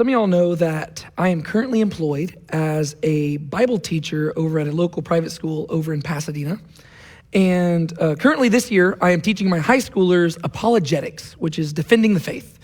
Some of y'all know that I am currently employed as a Bible teacher over at a local private school over in Pasadena. And currently this year, I am teaching my high schoolers apologetics, which is defending the faith.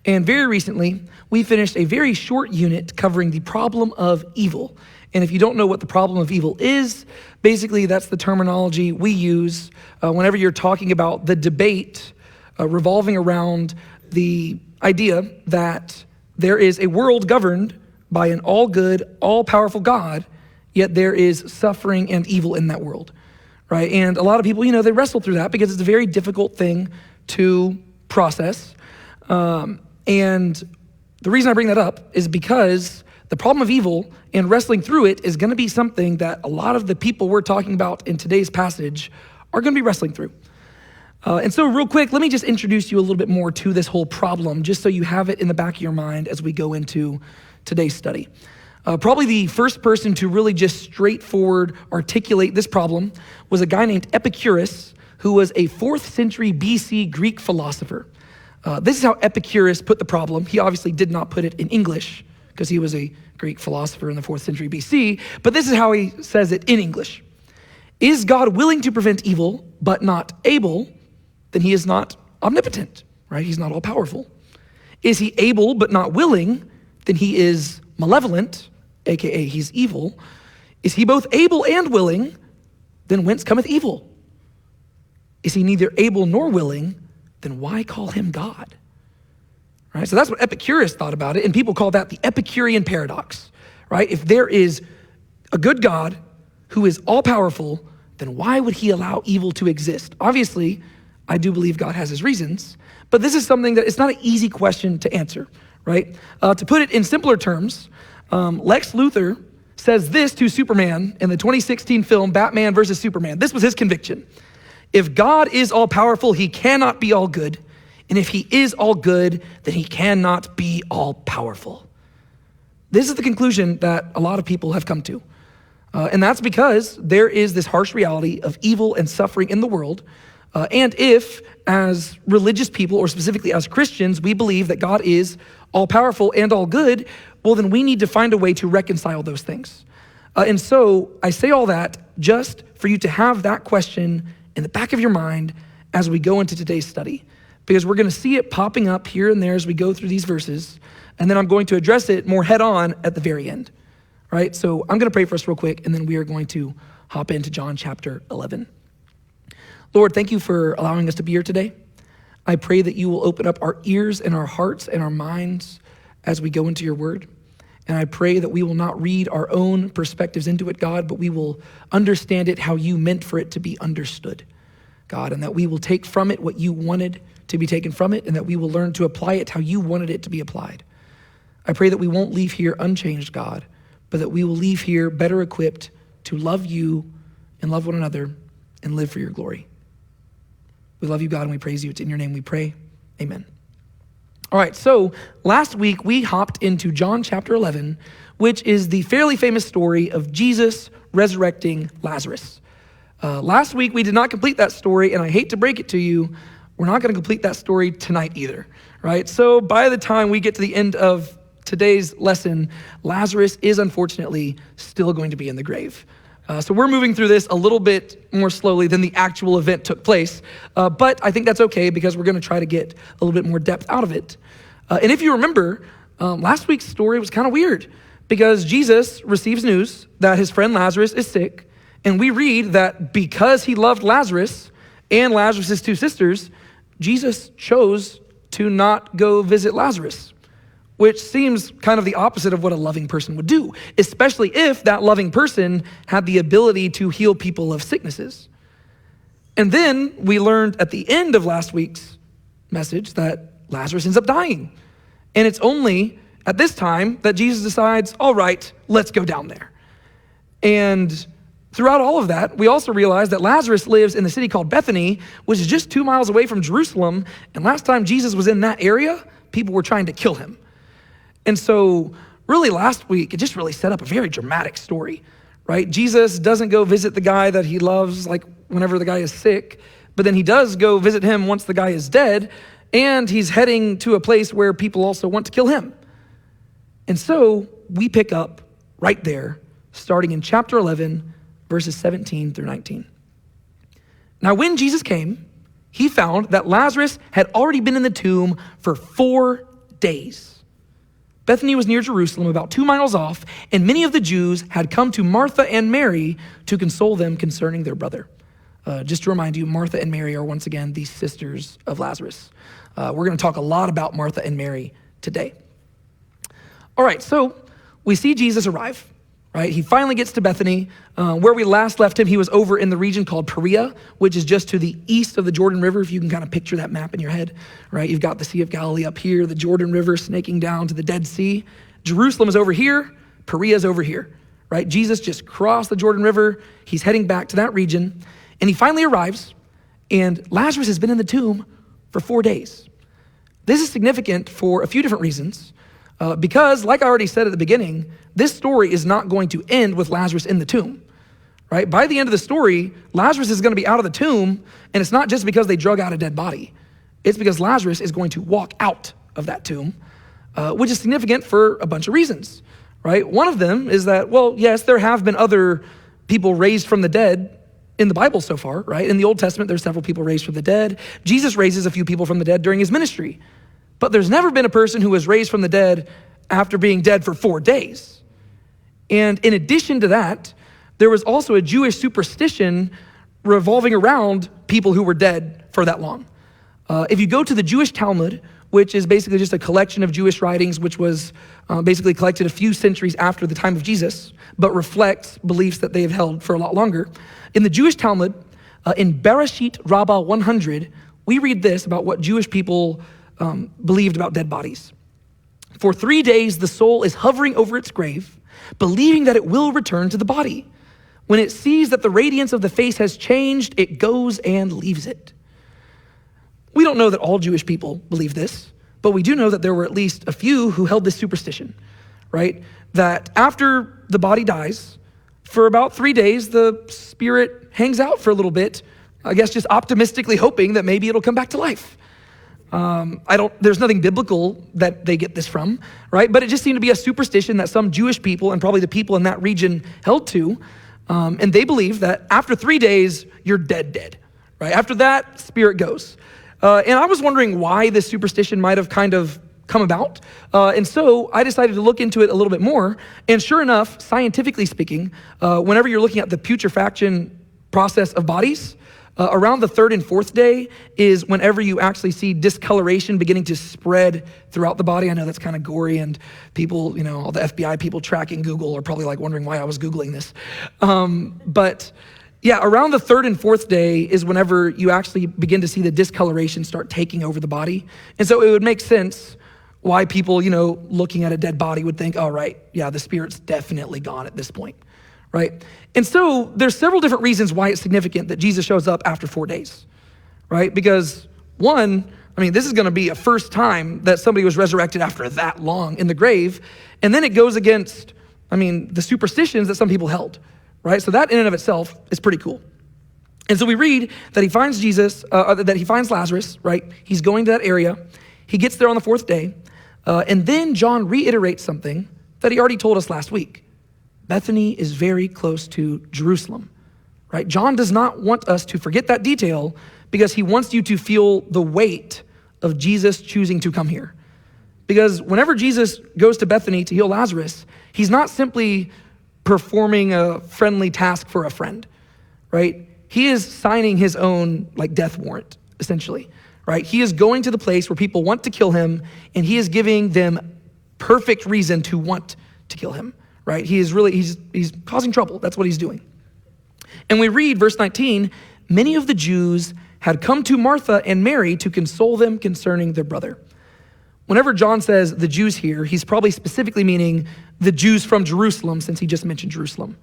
And very recently, we finished a very short unit covering the problem of evil. And if you don't know what the problem of evil is, basically that's the terminology we use whenever you're talking about the debate revolving around the idea that there is a world governed by an all-good, all-powerful God, yet there is suffering and evil in that world, right? And a lot of people, they wrestle through that because it's a very difficult thing to process. And the reason I bring that up is because the problem of evil and wrestling through it is going to be something that a lot of the people we're talking about in today's passage are going to be wrestling through. And so real quick, let me just introduce you a little bit more to this whole problem, just so you have it in the back of your mind as we go into today's study. Probably the first person to really just straightforward articulate this problem was a guy named Epicurus, who was a 4th century BC Greek philosopher. This is how Epicurus put the problem. He obviously did not put it in English because he was a Greek philosopher in the 4th century BC, but this is how he says it in English. Is God willing to prevent evil, but not able? Then he is not omnipotent, right? He's not all powerful. Is he able but not willing? Then he is malevolent, AKA he's evil. Is he both able and willing? Then whence cometh evil? Is he neither able nor willing? Then why call him God? Right? So that's what Epicurus thought about it, and people call that the Epicurean paradox, right? If there is a good God who is all powerful, then why would he allow evil to exist? Obviously, I do believe God has his reasons, but this is something that it's not an easy question to answer, right? To put it in simpler terms, Lex Luthor says this to Superman in the 2016 film Batman versus Superman. This was his conviction. If God is all powerful, he cannot be all good. And if he is all good, then he cannot be all powerful. This is the conclusion that a lot of people have come to. And that's because there is this harsh reality of evil and suffering in the world. And if, as religious people, or specifically as Christians, we believe that God is all-powerful and all good, well, then we need to find a way to reconcile those things. And so I say all that just for you to have that question in the back of your mind as we go into today's study, because we're going to see it popping up here and there as we go through these verses, and then I'm going to address it more head-on at the very end, right? So I'm going to pray for us real quick, and then we are going to hop into John chapter 11. Lord, thank you for allowing us to be here today. I pray that you will open up our ears and our hearts and our minds as we go into your word. And I pray that we will not read our own perspectives into it, God, but we will understand it how you meant for it to be understood, God, and that we will take from it what you wanted to be taken from it, and that we will learn to apply it how you wanted it to be applied. I pray that we won't leave here unchanged, God, but that we will leave here better equipped to love you and love one another and live for your glory. We love you, God, and we praise you. It's in your name we pray. Amen. All right, so last week we hopped into John chapter 11, which is the fairly famous story of Jesus resurrecting Lazarus. Last week we did not complete that story, and I hate to break it to you, we're not going to complete that story tonight either, right? So by the time we get to the end of today's lesson, Lazarus is unfortunately still going to be in the grave. So we're moving through this a little bit more slowly than the actual event took place, but I think that's okay because we're going to try to get a little bit more depth out of it. And if you remember, last week's story was kind of weird because Jesus receives news that his friend Lazarus is sick, and we read that because he loved Lazarus and Lazarus' 2 sisters, Jesus chose to not go visit Lazarus, which seems kind of the opposite of what a loving person would do, especially if that loving person had the ability to heal people of sicknesses. And then we learned at the end of last week's message that Lazarus ends up dying. And it's only at this time that Jesus decides, all right, let's go down there. And throughout all of that, we also realize that Lazarus lives in the city called Bethany, which is just 2 miles away from Jerusalem. And last time Jesus was in that area, people were trying to kill him. And so really last week, it just really set up a very dramatic story, right? Jesus doesn't go visit the guy that he loves, like whenever the guy is sick, but then he does go visit him once the guy is dead, and he's heading to a place where people also want to kill him. And so we pick up right there, starting in chapter 11, verses 17 through 19. Now, when Jesus came, he found that Lazarus had already been in the tomb for 4 days. Bethany was near Jerusalem, about 2 miles off, and many of the Jews had come to Martha and Mary to console them concerning their brother. Just to remind you, Martha and Mary are once again the sisters of Lazarus. We're going to talk a lot about Martha and Mary today. All right, so we see Jesus arrive, right? He finally gets to Bethany. Where we last left him, he was over in the region called Perea, which is just to the east of the Jordan River, if you can kind of picture that map in your head, right? You've got the Sea of Galilee up here, the Jordan River snaking down to the Dead Sea. Jerusalem is over here, Perea is over here, right? Jesus just crossed the Jordan River. He's heading back to that region, and he finally arrives, and Lazarus has been in the tomb for 4 days. This is significant for a few different reasons. Because, like I already said at the beginning, this story is not going to end with Lazarus in the tomb, right? By the end of the story, Lazarus is going to be out of the tomb, and it's not just because they drug out a dead body. It's because Lazarus is going to walk out of that tomb, which is significant for a bunch of reasons, right? One of them is that, well, yes, there have been other people raised from the dead in the Bible so far, right? In the Old Testament, there's several people raised from the dead. Jesus raises a few people from the dead during his ministry. But there's never been a person who was raised from the dead after being dead for 4 days. And in addition to that, there was also a Jewish superstition revolving around people who were dead for that long. If you go to the Jewish Talmud, which is basically just a collection of Jewish writings, which was basically collected a few centuries after the time of Jesus, but reflects beliefs that they have held for a lot longer. In the Jewish Talmud, in Bereshit Rabbah 100, we read this about what Jewish people believed about dead bodies. For 3 days, the soul is hovering over its grave, believing that it will return to the body. When it sees that the radiance of the face has changed, it goes and leaves it. We don't know that all Jewish people believe this, but we do know that there were at least a few who held this superstition, right? That after the body dies, for about 3 days, the spirit hangs out for a little bit, I guess just optimistically hoping that maybe it'll come back to life. There's nothing biblical that they get this from, right? But it just seemed to be a superstition that some Jewish people and probably the people in that region held to. And they believe that after 3 days, you're dead, right? After that, spirit goes. And I was wondering why this superstition might have kind of come about. And so I decided to look into it a little bit more. And sure enough, scientifically speaking, whenever you're looking at the putrefaction process of bodies, around the 3rd and 4th day is whenever you actually see discoloration beginning to spread throughout the body. I know that's kind of gory, and people, all the FBI people tracking Google are probably like wondering why I was Googling this. But yeah, around the 3rd and 4th day is whenever you actually begin to see the discoloration start taking over the body. And so it would make sense why people, looking at a dead body would think, oh, right, yeah, the spirit's definitely gone at this point. Right? And so there's several different reasons why it's significant that Jesus shows up after 4 days, right? Because one, this is going to be a first time that somebody was resurrected after that long in the grave. And then it goes against, the superstitions that some people held, right? So that in and of itself is pretty cool. And so we read that he finds that he finds Lazarus, right? He's going to that area. He gets there on the 4th day. And then John reiterates something that he already told us last week. Bethany is very close to Jerusalem, right? John does not want us to forget that detail because he wants you to feel the weight of Jesus choosing to come here. Because whenever Jesus goes to Bethany to heal Lazarus, he's not simply performing a friendly task for a friend, right? He is signing his own death warrant, essentially, right? He is going to the place where people want to kill him, and he is giving them perfect reason to want to kill him. Right? He's causing trouble. That's what he's doing. And we read verse 19, many of the Jews had come to Martha and Mary to console them concerning their brother. Whenever John says the Jews here, he's probably specifically meaning the Jews from Jerusalem, since he just mentioned Jerusalem,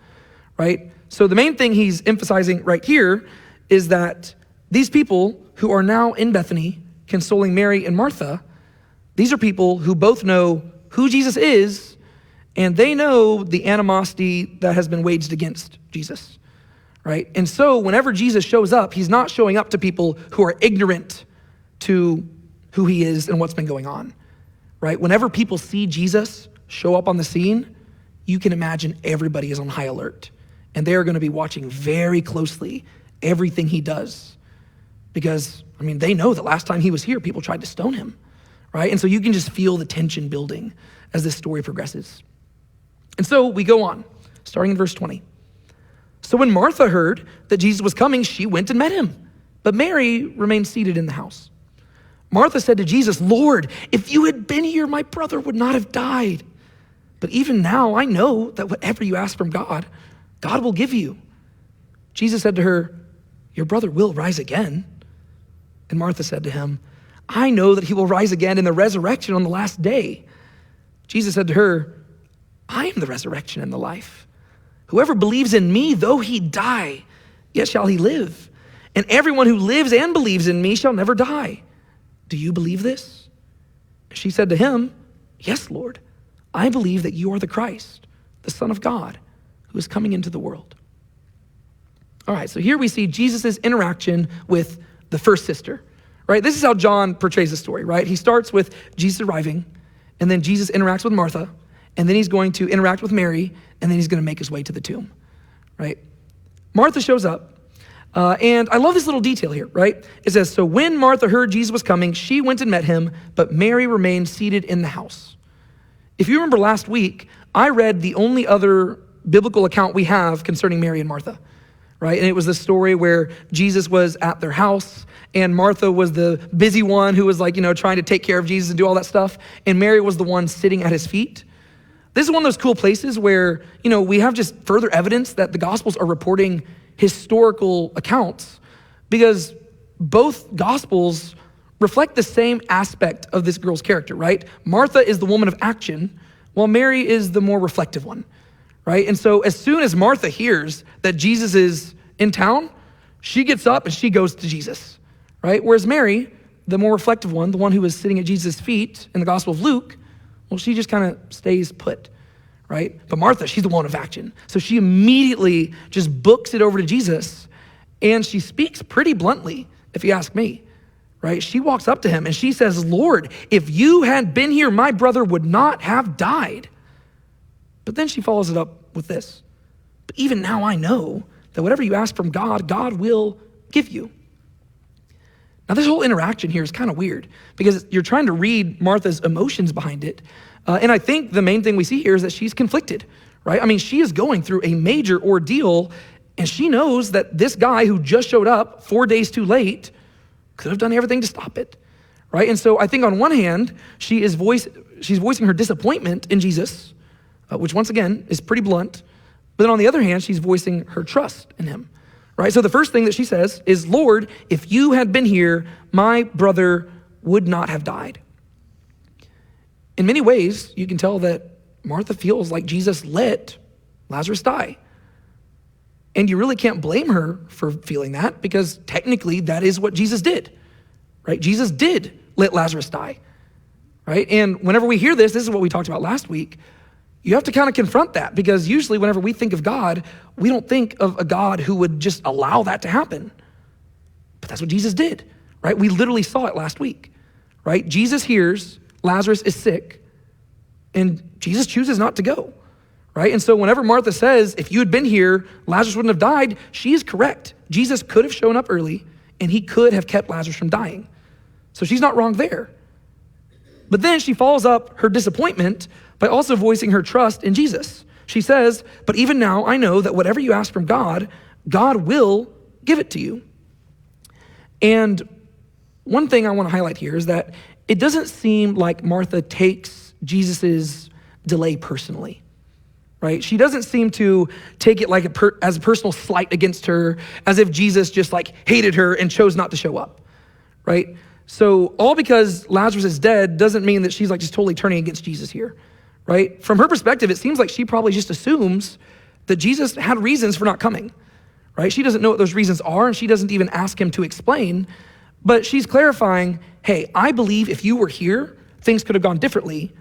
right? So the main thing he's emphasizing right here is that these people who are now in Bethany consoling Mary and Martha, these are people who both know who Jesus is, and they know the animosity that has been waged against Jesus, right? And so whenever Jesus shows up, he's not showing up to people who are ignorant to who he is and what's been going on, right? Whenever people see Jesus show up on the scene, you can imagine everybody is on high alert. And they're gonna be watching very closely everything he does. Because, they know that last time he was here, people tried to stone him, right? And so you can just feel the tension building as this story progresses. And so we go on, starting in verse 20. So when Martha heard that Jesus was coming, she went and met him. But Mary remained seated in the house. Martha said to Jesus, "Lord, if you had been here, my brother would not have died. But even now I know that whatever you ask from God, God will give you." Jesus said to her, "Your brother will rise again." And Martha said to him, "I know that he will rise again in the resurrection on the last day." Jesus said to her, "I am the resurrection and the life. Whoever believes in me, though he die, yet shall he live. And everyone who lives and believes in me shall never die. Do you believe this?" She said to him, "Yes, Lord. I believe that you are the Christ, the Son of God, who is coming into the world." All right, so here we see Jesus' interaction with the first sister, right? This is how John portrays the story, right? He starts with Jesus arriving, and then Jesus interacts with Martha, and then he's going to interact with Mary, and then he's going to make his way to the tomb, right? Martha shows up, and I love this little detail here, right? It says, "So when Martha heard Jesus was coming, she went and met him, but Mary remained seated in the house." If you remember last week, I read the only other biblical account we have concerning Mary and Martha, right? And it was the story where Jesus was at their house, and Martha was the busy one who was trying to take care of Jesus and do all that stuff, and Mary was the one sitting at his feet. This is one of those cool places where, we have just further evidence that the Gospels are reporting historical accounts, because both Gospels reflect the same aspect of this girl's character, right? Martha is the woman of action, while Mary is the more reflective one, right? And so as soon as Martha hears that Jesus is in town, she gets up and she goes to Jesus, right? Whereas Mary, the more reflective one, the one who was sitting at Jesus' feet in the Gospel of Luke, well, she just kind of stays put, right? But Martha, she's the one of action. So she immediately just books it over to Jesus, and she speaks pretty bluntly, if you ask me, right? She walks up to him and she says, "Lord, if you had been here, my brother would not have died." But then she follows it up with this, "But even now I know that whatever you ask from God, God will give you." Now this whole interaction here is kind of weird because you're trying to read Martha's emotions behind it. And I think the main thing we see here is that she's conflicted, right? She is going through a major ordeal, and she knows that this guy who just showed up 4 days too late could have done everything to stop it, right? And so I think on one hand, she's voicing her disappointment in Jesus, which once again is pretty blunt. But then on the other hand, she's voicing her trust in him, right? So the first thing that she says is, "Lord, if you had been here, my brother would not have died." In many ways, you can tell that Martha feels like Jesus let Lazarus die. And you really can't blame her for feeling that, because technically that is what Jesus did, right? Jesus did let Lazarus die, right? And whenever we hear this is what we talked about last week, you have to kind of confront that, because usually whenever we think of God, we don't think of a God who would just allow that to happen. But that's what Jesus did, right? We literally saw it last week, right? Jesus hears Lazarus is sick, and Jesus chooses not to go, right? And so whenever Martha says, "If you had been here, Lazarus wouldn't have died," she is correct. Jesus could have shown up early, and he could have kept Lazarus from dying. So she's not wrong there. But then she follows up her disappointment by also voicing her trust in Jesus. She says, "But even now I know that whatever you ask from God, God will give it to you." And one thing I want to highlight here is that it doesn't seem like Martha takes Jesus's delay personally, right? She doesn't seem to take it like as a personal slight against her, as if Jesus just hated her and chose not to show up, right? So all because Lazarus is dead doesn't mean that she's just totally turning against Jesus here, right? From her perspective, it seems like she probably just assumes that Jesus had reasons for not coming, right? She doesn't know what those reasons are, and she doesn't even ask him to explain, but she's clarifying, "Hey, I believe if you were here, things could have gone differently.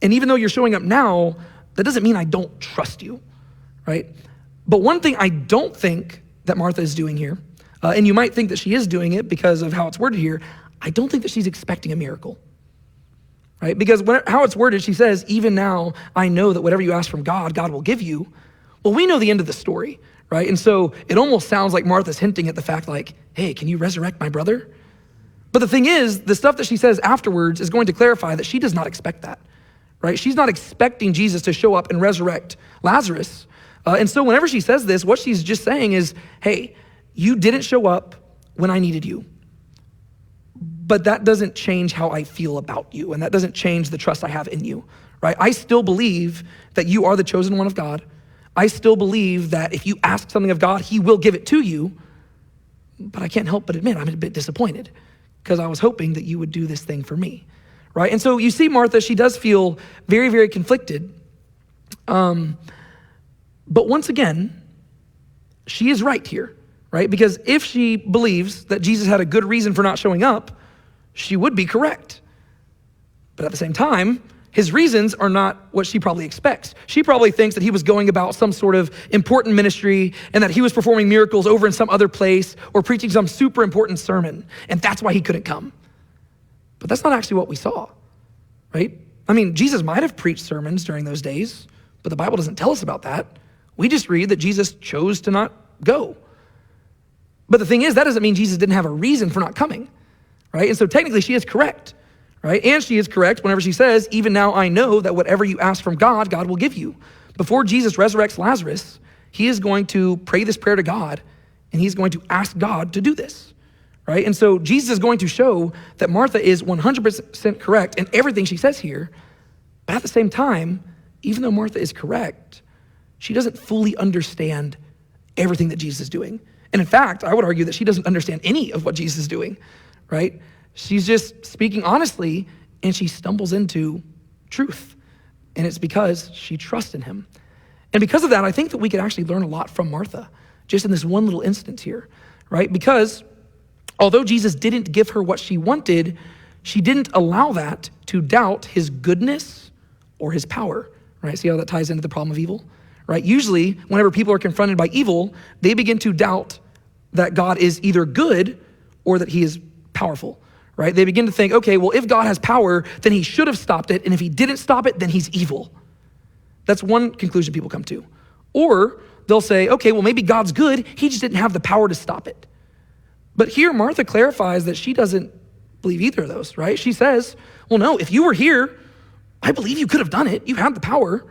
And even though you're showing up now, that doesn't mean I don't trust you," right? But one thing I don't think that Martha is doing here, and you might think that she is doing it because of how it's worded here, I don't think that she's expecting a miracle, right? Because how it's worded, she says, even now I know that whatever you ask from God, God will give you. Well, we know the end of the story, right? And so it almost sounds like Martha's hinting at the fact like, hey, can you resurrect my brother? But the thing is, the stuff that she says afterwards is going to clarify that she does not expect that, right? She's not expecting Jesus to show up and resurrect Lazarus. And so whenever she says this, what she's just saying is, hey, you didn't show up when I needed you. But that doesn't change how I feel about you, and that doesn't change the trust I have in you, right? I still believe that you are the chosen one of God. I still believe that if you ask something of God, he will give it to you. But I can't help but admit I'm a bit disappointed because I was hoping that you would do this thing for me, right? And so you see Martha, she does feel very, very conflicted. But once again, she is right here, right? Because if she believes that Jesus had a good reason for not showing up, she would be correct. But at the same time, his reasons are not what she probably expects. She probably thinks that he was going about some sort of important ministry and that he was performing miracles over in some other place or preaching some super important sermon, and that's why he couldn't come. But that's not actually what we saw, right? I mean, Jesus might have preached sermons during those days, but the Bible doesn't tell us about that. We just read that Jesus chose to not go. But the thing is, that doesn't mean Jesus didn't have a reason for not coming, right? And so technically she is correct, right? And she is correct whenever she says, even now I know that whatever you ask from God, God will give you. Before Jesus resurrects Lazarus, he is going to pray this prayer to God, and he's going to ask God to do this, right? And so Jesus is going to show that Martha is 100% correct in everything she says here, but at the same time, even though Martha is correct, she doesn't fully understand everything that Jesus is doing. And in fact, I would argue that she doesn't understand any of what Jesus is doing, right? She's just speaking honestly, and she stumbles into truth. And it's because she trusts in him. And because of that, I think that we could actually learn a lot from Martha, just in this one little instance here, right? Because although Jesus didn't give her what she wanted, she didn't allow that to doubt his goodness or his power, right? See how that ties into the problem of evil, right? Usually, whenever people are confronted by evil, they begin to doubt that God is either good or that he is powerful, right? They begin to think, okay, well, if God has power, then he should have stopped it. And if he didn't stop it, then he's evil. That's one conclusion people come to. Or they'll say, okay, well, maybe God's good. He just didn't have the power to stop it. But here, Martha clarifies that she doesn't believe either of those, right? She says, well, no, if you were here, I believe you could have done it. You had the power.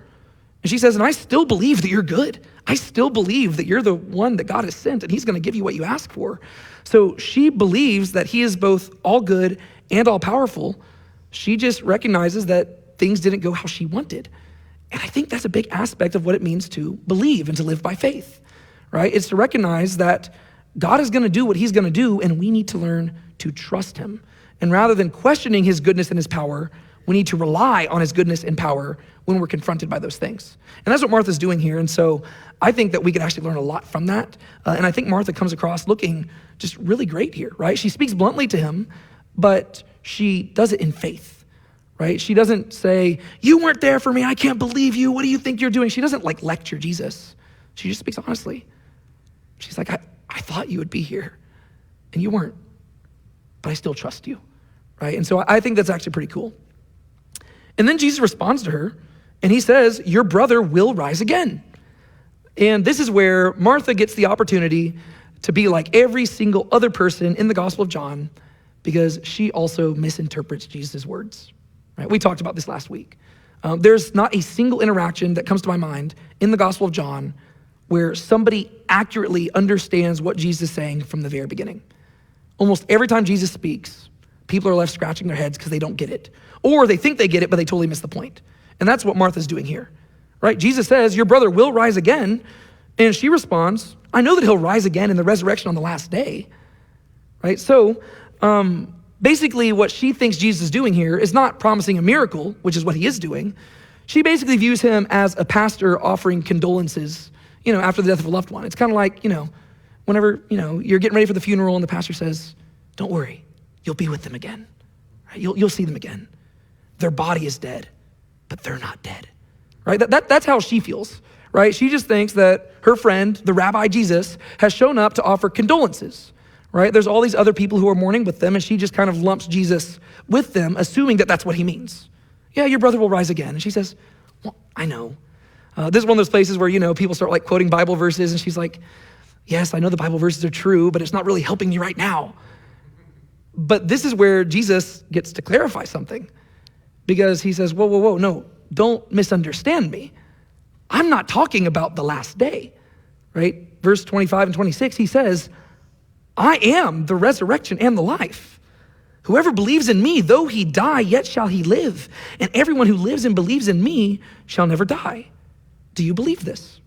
And she says, and I still believe that you're good. I still believe that you're the one that God has sent and he's going to give you what you ask for. So she believes that he is both all good and all powerful. She just recognizes that things didn't go how she wanted. And I think that's a big aspect of what it means to believe and to live by faith, right? It's to recognize that God is going to do what he's going to do, and we need to learn to trust him. And rather than questioning his goodness and his power, we need to rely on his goodness and power when we're confronted by those things. And that's what Martha's doing here. And so I think that we could actually learn a lot from that. And I think Martha comes across looking just really great here, right? She speaks bluntly to him, but she does it in faith, right? She doesn't say, you weren't there for me. I can't believe you. What do you think you're doing? She doesn't like lecture Jesus. She just speaks honestly. She's like, I thought you would be here and you weren't, but I still trust you, right? And so I think that's actually pretty cool. And then Jesus responds to her and he says, your brother will rise again. And this is where Martha gets the opportunity to be like every single other person in the Gospel of John, because she also misinterprets Jesus' words, right? We talked about this last week. There's not a single interaction that comes to my mind in the Gospel of John where somebody accurately understands what Jesus is saying from the very beginning. Almost every time Jesus speaks, people are left scratching their heads because they don't get it. Or they think they get it, but they totally miss the point. And that's what Martha's doing here, right? Jesus says, your brother will rise again. And she responds, I know that he'll rise again in the resurrection on the last day, right? So basically what she thinks Jesus is doing here is not promising a miracle, which is what he is doing. She basically views him as a pastor offering condolences, after the death of a loved one. It's kind of like, whenever, you're getting ready for the funeral and the pastor says, don't worry, you'll be with them again. Right? You'll see them again. Their body is dead, but they're not dead, right? That's how she feels, right? She just thinks that her friend, the Rabbi Jesus, has shown up to offer condolences, right? There's all these other people who are mourning with them, and she just kind of lumps Jesus with them, assuming that that's what he means, Yeah, your brother will rise again. And she says, well, I know. This is one of those places where, people start like quoting Bible verses and she's like, yes, I know the Bible verses are true, but it's not really helping me right now. But this is where Jesus gets to clarify something, because he says, whoa, no, don't misunderstand me. I'm not talking about the last day, right? Verse 25 and 26, he says, I am the resurrection and the life. Whoever believes in me, though he die, yet shall he live. And everyone who lives and believes in me shall never die. Do you believe this?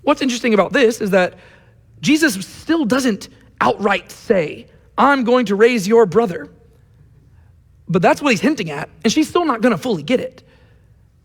What's interesting about this is that Jesus still doesn't outright say, I'm going to raise your brother. But that's what he's hinting at, and she's still not gonna fully get it.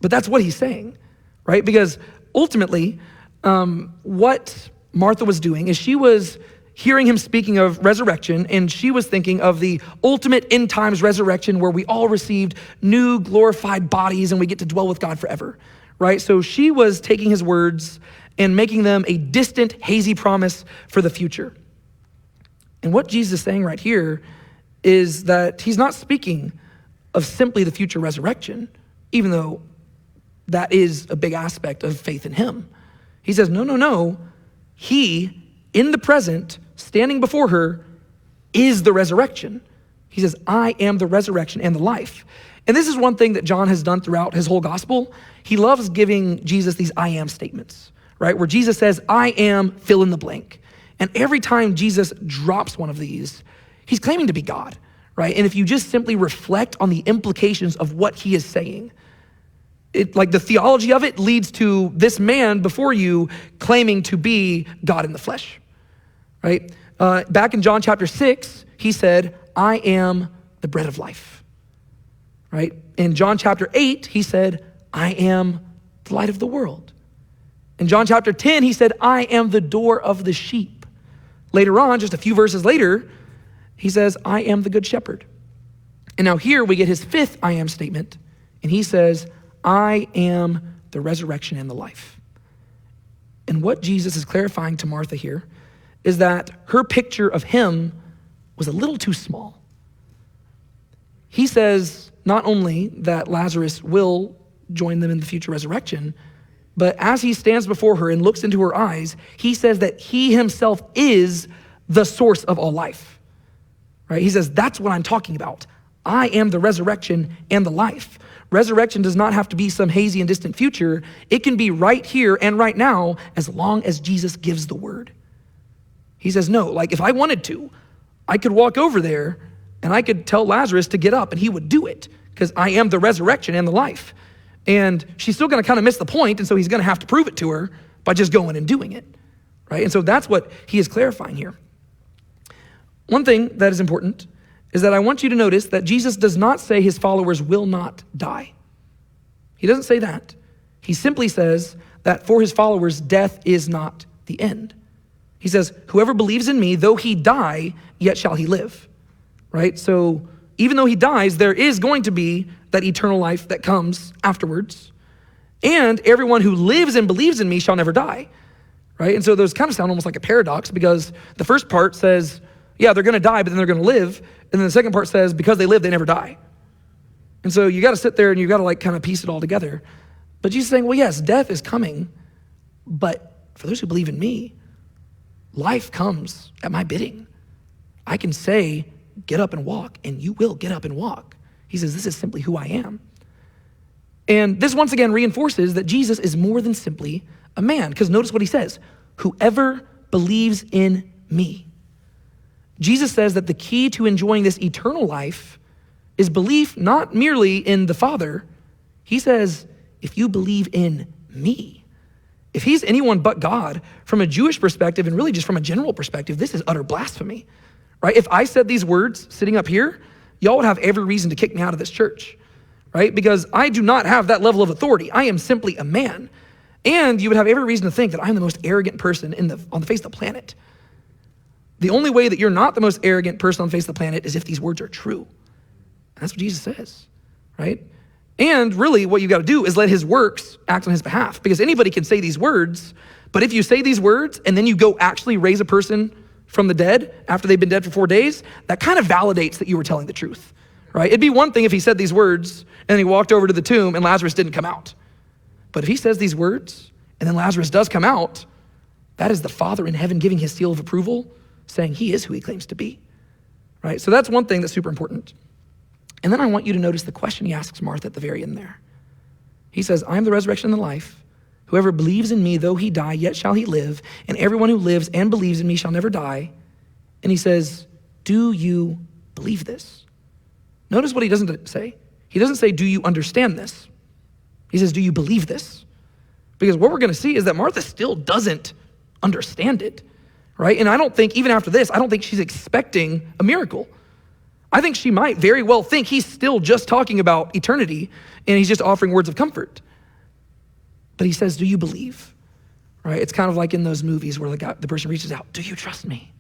But that's what he's saying, right? Because ultimately, what Martha was doing is she was hearing him speaking of resurrection, and she was thinking of the ultimate end times resurrection where we all received new glorified bodies and we get to dwell with God forever, right? So she was taking his words and making them a distant, hazy promise for the future. And what Jesus is saying right here is that he's not speaking of simply the future resurrection, even though that is a big aspect of faith in him. He says, no. He, in the present, standing before her, is the resurrection. He says, I am the resurrection and the life. And this is one thing that John has done throughout his whole gospel. He loves giving Jesus these I am statements, right? Where Jesus says, I am, fill in the blank. And every time Jesus drops one of these, he's claiming to be God, right? And if you just simply reflect on the implications of what he is saying, like the theology of it leads to this man before you claiming to be God in the flesh, right? Back in John chapter 6, he said, I am the bread of life, right? In John chapter 8, he said, I am the light of the world. In John chapter 10, he said, I am the door of the sheep. Later on, just a few verses later, he says, I am the good shepherd. And now here we get his fifth I am statement, and he says, I am the resurrection and the life. And what Jesus is clarifying to Martha here is that her picture of him was a little too small. He says not only that Lazarus will join them in the future resurrection, but as he stands before her and looks into her eyes, he says that he himself is the source of all life, right? He says, that's what I'm talking about. I am the resurrection and the life. Resurrection does not have to be some hazy and distant future. It can be right here and right now as long as Jesus gives the word. He says, no, like if I wanted to, I could walk over there and I could tell Lazarus to get up and he would do it because I am the resurrection and the life. And she's still gonna kind of miss the point, and so he's gonna have to prove it to her by just going and doing it, right? And so that's what he is clarifying here. One thing that is important is that I want you to notice that Jesus does not say his followers will not die. He doesn't say that. He simply says that for his followers, death is not the end. He says, whoever believes in me, though he die, yet shall he live, right? So even though he dies, there is going to be that eternal life that comes afterwards. And everyone who lives and believes in me shall never die, right? And so those kind of sound almost like a paradox, because the first part says, yeah, they're gonna die, but then they're gonna live. And then the second part says, because they live, they never die. And so you gotta sit there and you gotta like kind of piece it all together. But Jesus is saying, well, yes, death is coming, but for those who believe in me, life comes at my bidding. I can say, get up and walk, and you will get up and walk. He says, this is simply who I am. And this once again reinforces that Jesus is more than simply a man, because notice what he says, whoever believes in me. Jesus says that the key to enjoying this eternal life is belief not merely in the Father. He says, if you believe in me, if he's anyone but God, from a Jewish perspective and really just from a general perspective, this is utter blasphemy, right? If I said these words sitting up here, y'all would have every reason to kick me out of this church, right? Because I do not have that level of authority. I am simply a man. And you would have every reason to think that I'm the most arrogant person on the face of the planet. The only way that you're not the most arrogant person on the face of the planet is if these words are true. And that's what Jesus says, right? And really what you got to do is let his works act on his behalf, because anybody can say these words, but if you say these words and then you go actually raise a person from the dead after they've been dead for 4 days, that kind of validates that you were telling the truth, right? It'd be one thing if he said these words and he walked over to the tomb and Lazarus didn't come out. But if he says these words and then Lazarus does come out, that is the Father in heaven giving his seal of approval, saying he is who he claims to be, right? So that's one thing that's super important. And then I want you to notice the question he asks Martha at the very end there. He says, I am the resurrection and the life. Whoever believes in me, though he die, yet shall he live. And everyone who lives and believes in me shall never die. And he says, do you believe this? Notice what he doesn't say. He doesn't say, do you understand this? He says, do you believe this? Because what we're going to see is that Martha still doesn't understand it, right? And I don't think, even after this, I don't think she's expecting a miracle. I think she might very well think he's still just talking about eternity and he's just offering words of comfort. But he says, do you believe? Right? It's kind of like in those movies where the person reaches out, do you trust me?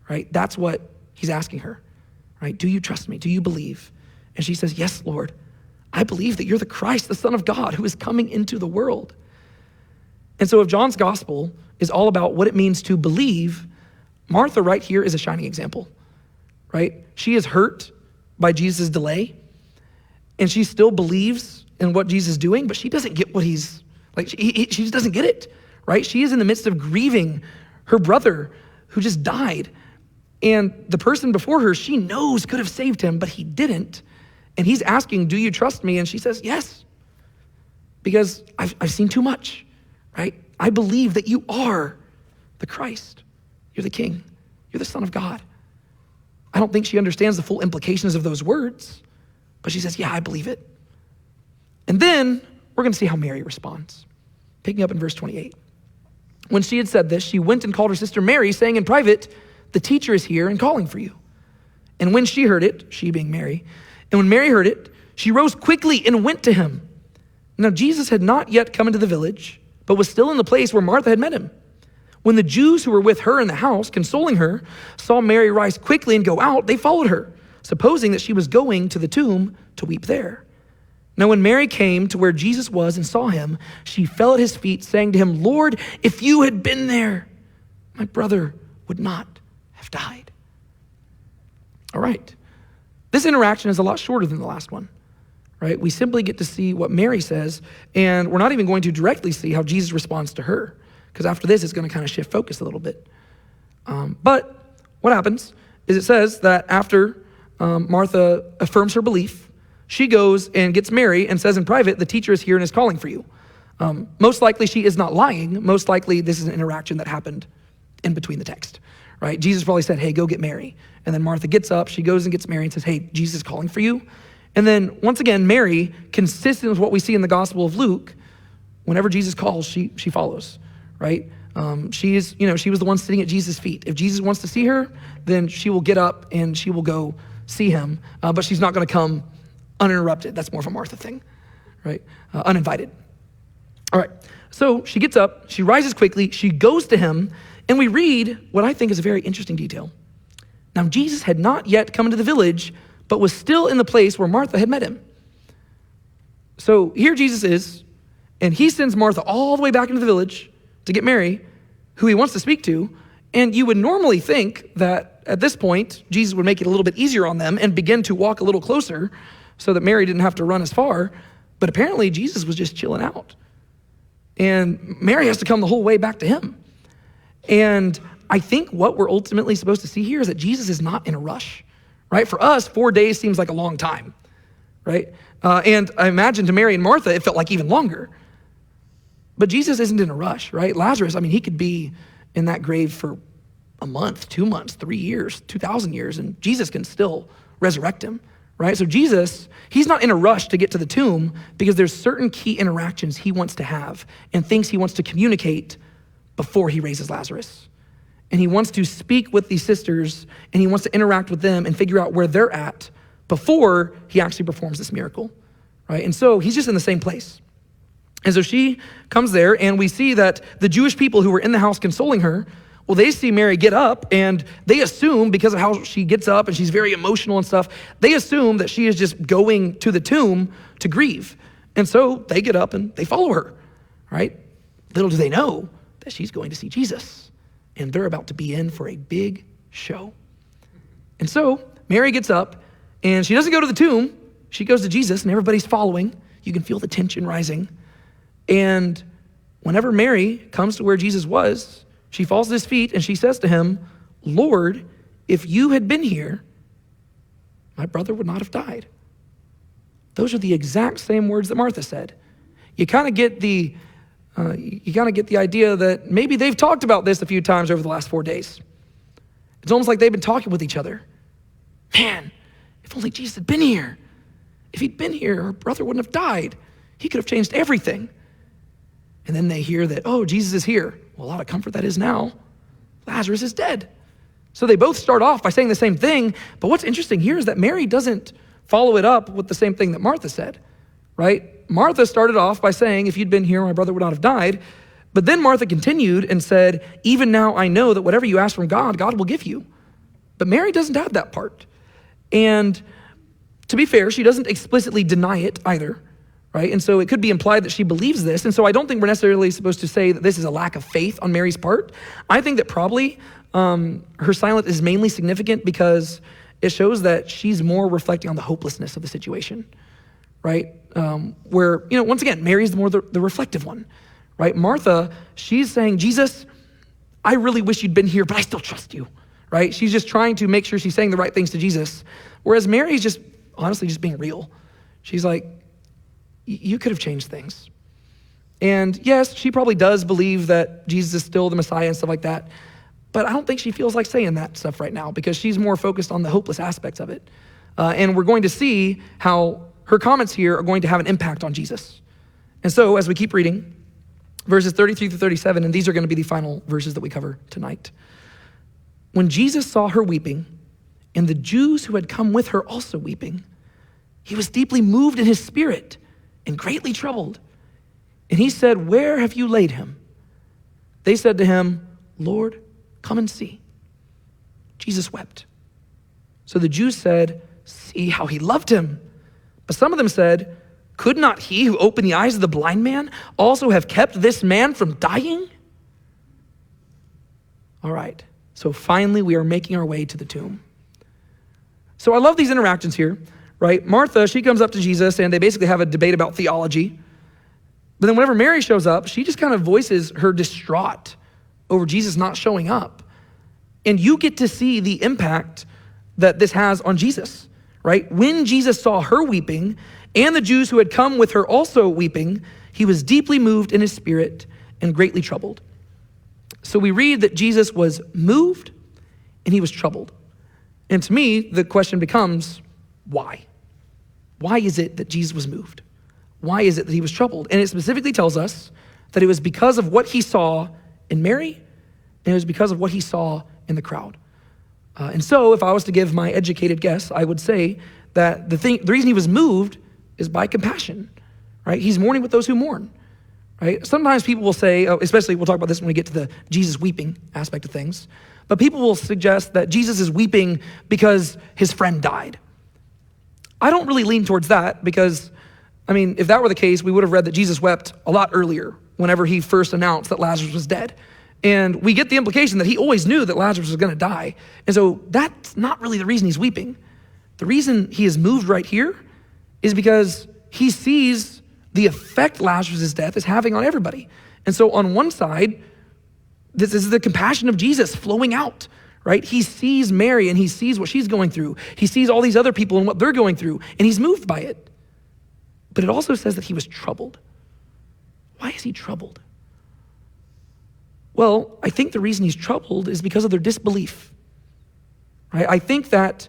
Right? That's what he's asking her, right? Do you trust me? Do you believe? And she says, yes, Lord, I believe that you're the Christ, the Son of God, who is coming into the world. And so if John's gospel is all about what it means to believe, Martha right here is a shining example, right? She is hurt by Jesus' delay, and she still believes in what Jesus is doing, but she doesn't get what he's, like, she just doesn't get it, right? She is in the midst of grieving her brother who just died, and the person before her, she knows could have saved him, but he didn't, and he's asking, do you trust me? And she says, yes, because I've seen too much, right? I believe that you are the Christ. You're the King. You're the Son of God. I don't think she understands the full implications of those words, but she says, yeah, I believe it. And then we're going to see how Mary responds. Picking up in verse 28. When she had said this, she went and called her sister Mary, saying in private, the teacher is here and calling for you. And when she heard it, she being Mary, and when Mary heard it, she rose quickly and went to him. Now Jesus had not yet come into the village, but was still in the place where Martha had met him. When the Jews who were with her in the house, consoling her, saw Mary rise quickly and go out, they followed her, supposing that she was going to the tomb to weep there. Now when Mary came to where Jesus was and saw him, she fell at his feet, saying to him, Lord, if you had been there, my brother would not have died. All right. This interaction is a lot shorter than the last one. Right? We simply get to see what Mary says, and we're not even going to directly see how Jesus responds to her, because after this, it's going to kind of shift focus a little bit. But what happens is it says that after Martha affirms her belief, she goes and gets Mary and says in private, the teacher is here and is calling for you. Most likely she is not lying. Most likely this is an interaction that happened in between the text, right? Jesus probably said, hey, go get Mary. And then Martha gets up, she goes and gets Mary and says, hey, Jesus is calling for you. And then once again, Mary, consistent with what we see in the Gospel of Luke, whenever Jesus calls, she follows, right? She was the one sitting at Jesus' feet. If Jesus wants to see her, then she will get up and she will go see him, but she's not going to come uninterrupted. That's more of a Martha thing, right? Uninvited. All right, so she gets up, she rises quickly, she goes to him, and we read what I think is a very interesting detail. Now, Jesus had not yet come into the village, but was still in the place where Martha had met him. So here Jesus is, and he sends Martha all the way back into the village to get Mary, who he wants to speak to, and you would normally think that at this point, Jesus would make it a little bit easier on them and begin to walk a little closer so that Mary didn't have to run as far, but apparently Jesus was just chilling out. And Mary has to come the whole way back to him. And I think what we're ultimately supposed to see here is that Jesus is not in a rush. Right? For us, 4 days seems like a long time, right? And I imagine to Mary and Martha, it felt like even longer. But Jesus isn't in a rush, right? Lazarus, he could be in that grave for a month, 2 months, 3 years, 2,000 years, and Jesus can still resurrect him, right? So Jesus, he's not in a rush to get to the tomb because there's certain key interactions he wants to have and things he wants to communicate before he raises Lazarus. And he wants to speak with these sisters, and he wants to interact with them and figure out where they're at before he actually performs this miracle, right? And so he's just in the same place. And so she comes there, and we see that the Jewish people who were in the house consoling her, well, they see Mary get up, and they assume, because of how she gets up and she's very emotional and stuff, they assume that she is just going to the tomb to grieve. And so they get up and they follow her, right? Little do they know that she's going to see Jesus. And they're about to be in for a big show. And so Mary gets up And she doesn't go to the tomb. She goes to Jesus, and everybody's following. You can feel the tension rising. And whenever Mary comes to where Jesus was, she falls at his feet, and she says to him, Lord, if you had been here, my brother would not have died. Those are the exact same words that Martha said. You kind of get the idea that maybe they've talked about this a few times over the last 4 days. It's almost like they've been talking with each other. Man, if only Jesus had been here. If he'd been here, our brother wouldn't have died. He could have changed everything. And then they hear that, oh, Jesus is here. Well, a lot of comfort that is now. Lazarus is dead. So they both start off by saying the same thing, but what's interesting here is that Mary doesn't follow it up with the same thing that Martha said, right? Martha started off by saying, if you'd been here, my brother would not have died. But then Martha continued and said, even now I know that whatever you ask from God, God will give you. But Mary doesn't add that part. And to be fair, she doesn't explicitly deny it either, right? And so it could be implied that she believes this. And so I don't think we're necessarily supposed to say that this is a lack of faith on Mary's part. I think that probably her silence is mainly significant because it shows that she's more reflecting on the hopelessness of the situation, right? Where, once again, Mary's more the reflective one, right? Martha, she's saying, Jesus, I really wish you'd been here, but I still trust you, right? She's just trying to make sure she's saying the right things to Jesus. Whereas Mary's just honestly just being real. She's like, you could have changed things. And yes, she probably does believe that Jesus is still the Messiah and stuff like that. But I don't think she feels like saying that stuff right now because she's more focused on the hopeless aspects of it. And we're going to see how her comments here are going to have an impact on Jesus. And so as we keep reading, verses 33 through 37, and these are going to be the final verses that we cover tonight. When Jesus saw her weeping, and the Jews who had come with her also weeping, he was deeply moved in his spirit and greatly troubled. And he said, where have you laid him? They said to him, Lord, come and see. Jesus wept. So the Jews said, see how he loved him. But some of them said, could not he who opened the eyes of the blind man also have kept this man from dying? All right, so finally we are making our way to the tomb. So I love these interactions here, right? Martha, she comes up to Jesus and they basically have a debate about theology. But then whenever Mary shows up, she just kind of voices her distraught over Jesus not showing up. And you get to see the impact that this has on Jesus, right? When Jesus saw her weeping and the Jews who had come with her also weeping, he was deeply moved in his spirit and greatly troubled. So we read that Jesus was moved and he was troubled. And to me, the question becomes, why? Why is it that Jesus was moved? Why is it that he was troubled? And it specifically tells us that it was because of what he saw in Mary, and it was because of what he saw in the crowd. And so if I was to give my educated guess, I would say that the reason he was moved is by compassion, right? He's mourning with those who mourn, right? Sometimes people will say, especially we'll talk about this when we get to the Jesus weeping aspect of things, but people will suggest that Jesus is weeping because his friend died. I don't really lean towards that because, if that were the case, we would have read that Jesus wept a lot earlier whenever he first announced that Lazarus was dead. And we get the implication that he always knew that Lazarus was going to die. And so that's not really the reason he's weeping. The reason he is moved right here is because he sees the effect Lazarus' death is having on everybody. And so on one side, this is the compassion of Jesus flowing out, right? He sees Mary and he sees what she's going through. He sees all these other people and what they're going through, and he's moved by it. But it also says that he was troubled. Why is he troubled? Well, I think the reason he's troubled is because of their disbelief, right? I think that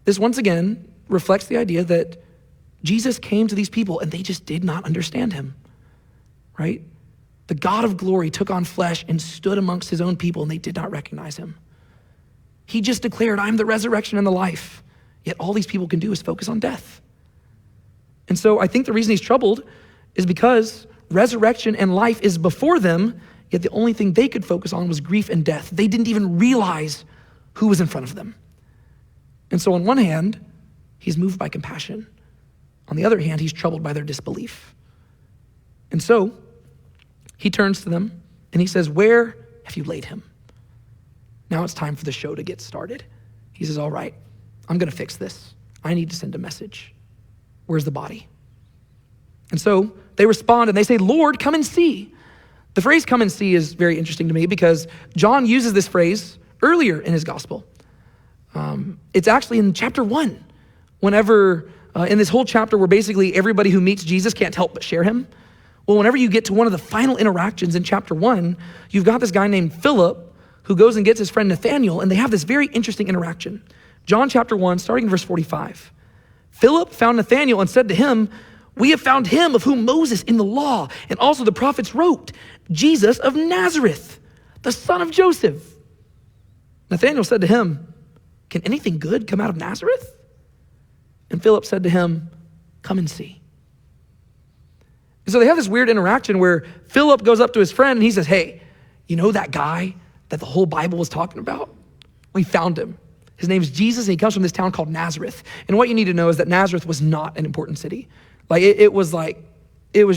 this once again reflects the idea that Jesus came to these people and they just did not understand him, right? The God of glory took on flesh and stood amongst his own people and they did not recognize him. He just declared, I'm the resurrection and the life. Yet all these people can do is focus on death. And so I think the reason he's troubled is because resurrection and life is before them, yet the only thing they could focus on was grief and death. They didn't even realize who was in front of them. And so on one hand, he's moved by compassion. On the other hand, he's troubled by their disbelief. And so he turns to them and he says, where have you laid him? Now it's time for the show to get started. He says, all right, I'm going to fix this. I need to send a message. Where's the body? And so they respond and they say, Lord, come and see. The phrase come and see is very interesting to me because John uses this phrase earlier in his gospel. It's actually in chapter 1, whenever in this whole chapter where basically everybody who meets Jesus can't help but share him. Well, whenever you get to one of the final interactions in chapter 1, you've got this guy named Philip who goes and gets his friend Nathaniel, and they have this very interesting interaction. John chapter 1, starting in verse 45. Philip found Nathanael and said to him, we have found him of whom Moses in the law and also the prophets wrote, Jesus of Nazareth, the son of Joseph. Nathanael said to him, can anything good come out of Nazareth? And Philip said to him, come and see. And so they have this weird interaction where Philip goes up to his friend and he says, hey, you know that guy that the whole Bible was talking about? We found him. His name is Jesus, and he comes from this town called Nazareth. And what you need to know is that Nazareth was not an important city. It was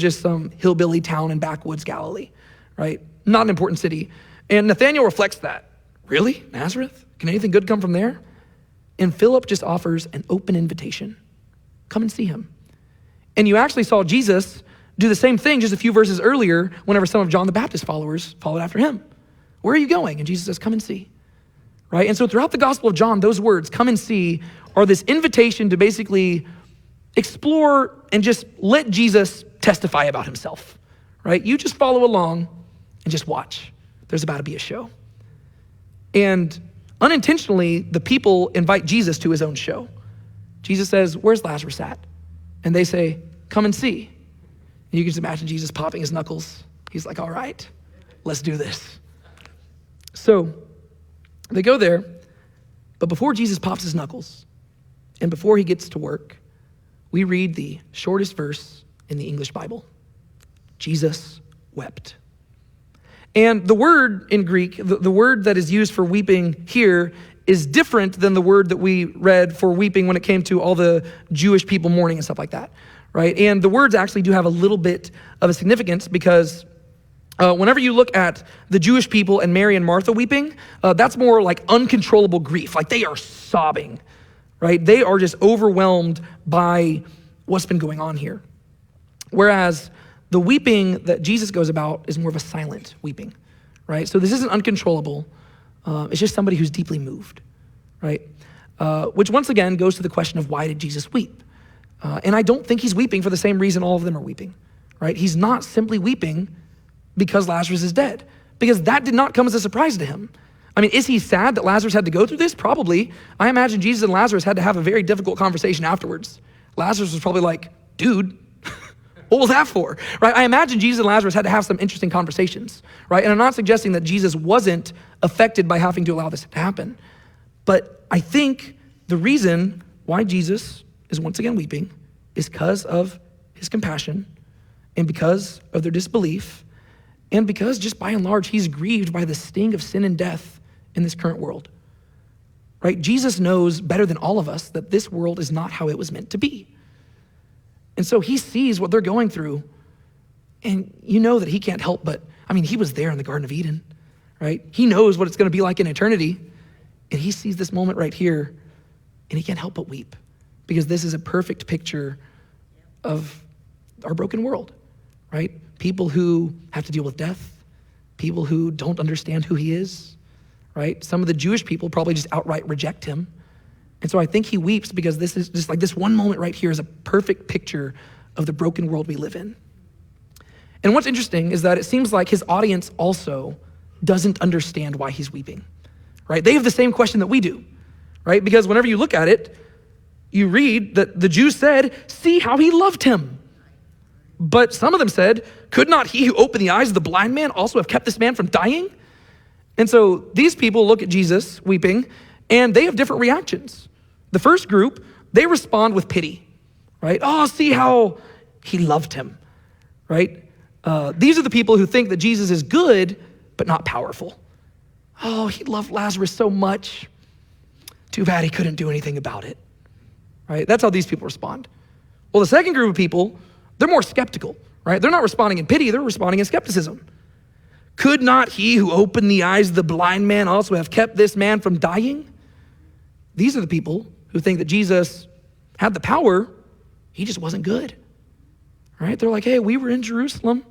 just some hillbilly town in backwoods Galilee, right? Not an important city. And Nathanael reflects that. Really? Nazareth? Can anything good come from there? And Philip just offers an open invitation. Come and see him. And you actually saw Jesus do the same thing just a few verses earlier whenever some of John the Baptist followers followed after him. Where are you going? And Jesus says, come and see. Right? And so throughout the Gospel of John, those words, come and see, are this invitation to basically explore and just let Jesus testify about himself, right? You just follow along and just watch. There's about to be a show. And unintentionally, the people invite Jesus to his own show. Jesus says, where's Lazarus at? And they say, come and see. And you can just imagine Jesus popping his knuckles. He's like, all right, let's do this. So they go there, but before Jesus pops his knuckles and before he gets to work, we read the shortest verse in the English Bible. Jesus wept. And the word in Greek, the word that is used for weeping here is different than the word that we read for weeping when it came to all the Jewish people mourning and stuff like that, right? And the words actually do have a little bit of a significance because whenever you look at the Jewish people and Mary and Martha weeping, that's more like uncontrollable grief. Like they are sobbing, right? They are just overwhelmed by what's been going on here. Whereas the weeping that Jesus goes about is more of a silent weeping, right? So this isn't uncontrollable. It's just somebody who's deeply moved, right? Which once again goes to the question of why did Jesus weep? And I don't think he's weeping for the same reason all of them are weeping, right? He's not simply weeping because Lazarus is dead, because that did not come as a surprise to him. I mean, is he sad that Lazarus had to go through this? Probably. I imagine Jesus and Lazarus had to have a very difficult conversation afterwards. Lazarus was probably like, dude, what was that for, right? I imagine Jesus and Lazarus had to have some interesting conversations, right? And I'm not suggesting that Jesus wasn't affected by having to allow this to happen. But I think the reason why Jesus is once again weeping is because of his compassion and because of their disbelief and because just by and large, he's grieved by the sting of sin and death in this current world, right? Jesus knows better than all of us that this world is not how it was meant to be. And so he sees what they're going through, and you know that he can't help but, he was there in the Garden of Eden, right? He knows what it's gonna be like in eternity, and he sees this moment right here, and he can't help but weep, because this is a perfect picture of our broken world, right? People who have to deal with death, people who don't understand who he is, right? Some of the Jewish people probably just outright reject him. And so I think he weeps because this is just like this one moment right here is a perfect picture of the broken world we live in. And what's interesting is that it seems like his audience also doesn't understand why he's weeping, right? They have the same question that we do, right? Because whenever you look at it, you read that the Jews said, see how he loved him. But some of them said, could not he who opened the eyes of the blind man also have kept this man from dying? And so these people look at Jesus weeping and they have different reactions. The first group, they respond with pity, right? Oh, see how he loved him, right? These are the people who think that Jesus is good, but not powerful. Oh, he loved Lazarus so much. Too bad he couldn't do anything about it, right? That's how these people respond. Well, the second group of people, they're more skeptical, right? They're not responding in pity, they're responding in skepticism. Could not he who opened the eyes of the blind man also have kept this man from dying? These are the people who think that Jesus had the power, he just wasn't good, right? They're like, hey, we were in Jerusalem.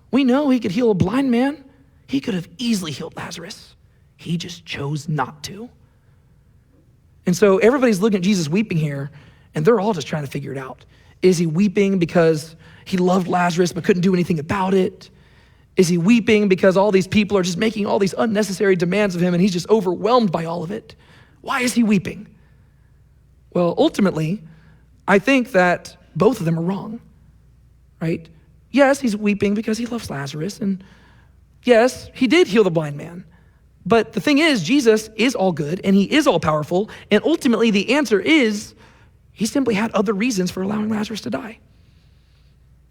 We know he could heal a blind man. He could have easily healed Lazarus. He just chose not to. And so everybody's looking at Jesus weeping here, and they're all just trying to figure it out. Is he weeping because he loved Lazarus but couldn't do anything about it? Is he weeping because all these people are just making all these unnecessary demands of him and he's just overwhelmed by all of it? Why is he weeping? Well, ultimately, I think that both of them are wrong, right? Yes, he's weeping because he loves Lazarus, and yes, he did heal the blind man. But the thing is, Jesus is all good and he is all powerful, and ultimately the answer is he simply had other reasons for allowing Lazarus to die.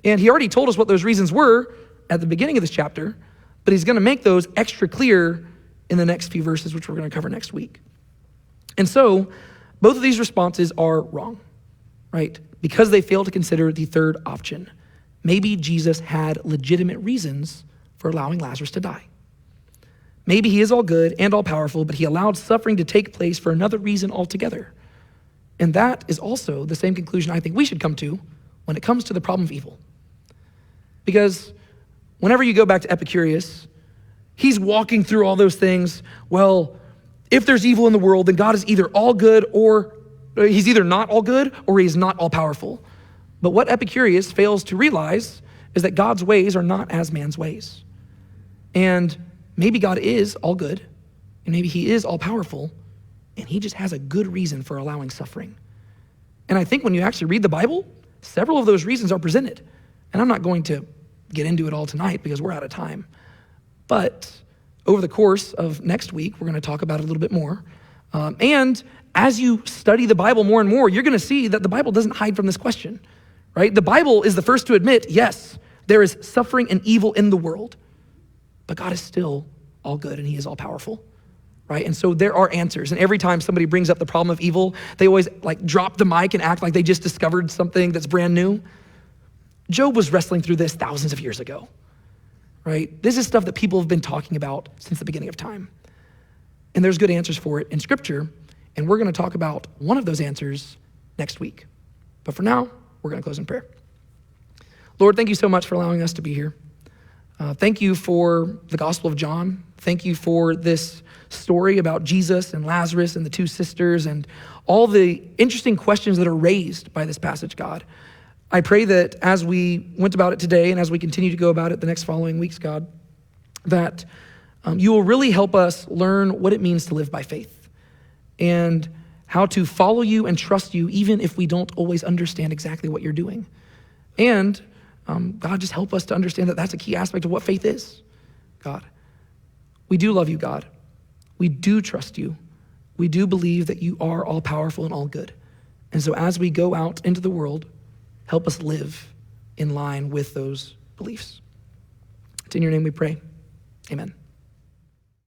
And he already told us what those reasons were at the beginning of this chapter, but he's gonna make those extra clear in the next few verses, which we're gonna cover next week. And so, both of these responses are wrong, right? Because they fail to consider the third option. Maybe Jesus had legitimate reasons for allowing Lazarus to die. Maybe he is all good and all powerful, but he allowed suffering to take place for another reason altogether. And that is also the same conclusion I think we should come to when it comes to the problem of evil. Because whenever you go back to Epicurus, he's walking through all those things. Well, if there's evil in the world, then God is either all good or he's either not all good or he's not all powerful. But what Epicurus fails to realize is that God's ways are not as man's ways. And maybe God is all good, and maybe he is all powerful, and he just has a good reason for allowing suffering. And I think when you actually read the Bible, several of those reasons are presented. And I'm not going to get into it all tonight because we're out of time. But over the course of next week, we're gonna talk about it a little bit more. And as you study the Bible more and more, you're gonna see that the Bible doesn't hide from this question, right? The Bible is the first to admit, yes, there is suffering and evil in the world, but God is still all good and he is all powerful, right? And so there are answers. And every time somebody brings up the problem of evil, they always like drop the mic and act like they just discovered something that's brand new. Job was wrestling through this thousands of years ago, right? This is stuff that people have been talking about since the beginning of time. And there's good answers for it in Scripture. And we're gonna talk about one of those answers next week. But for now, we're gonna close in prayer. Lord, thank you so much for allowing us to be here. Thank you for the Gospel of John. Thank you for this story about Jesus and Lazarus and the two sisters and all the interesting questions that are raised by this passage, God. I pray that as we went about it today and as we continue to go about it the next following weeks, God, that you will really help us learn what it means to live by faith and how to follow you and trust you even if we don't always understand exactly what you're doing. And God, just help us to understand that that's a key aspect of what faith is, God. We do love you, God. We do trust you. We do believe that you are all powerful and all good. And so as we go out into the world, help us live in line with those beliefs. It's in your name we pray. Amen.